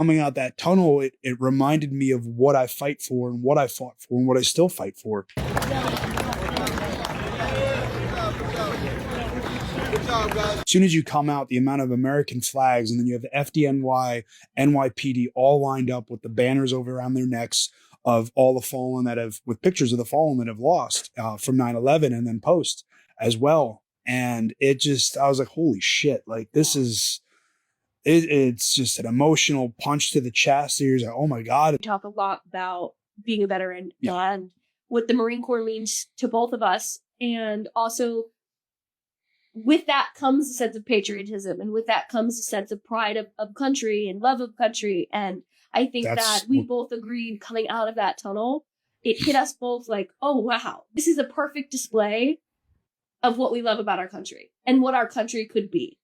Coming out that tunnel, it reminded me of what I fight for and what I fought for and what I still fight for. As soon as you come out, the amount of American flags, and then you have the FDNY, NYPD all lined up with the banners over around their necks of all the fallen that have, with pictures of the fallen that have lost from 9/11 and then post as well. And it just, I was like, holy shit, like this is, it's just an emotional punch to the chest. You're like, oh my God. We talk a lot about being a veteran Yeah. and what the Marine Corps means to both of us. And also, with that comes a sense of patriotism, and with that comes a sense of pride of country and love of country. And I think that we both agreed coming out of that tunnel, it hit us both like, oh, wow, this is a perfect display of what we love about our country and what our country could be.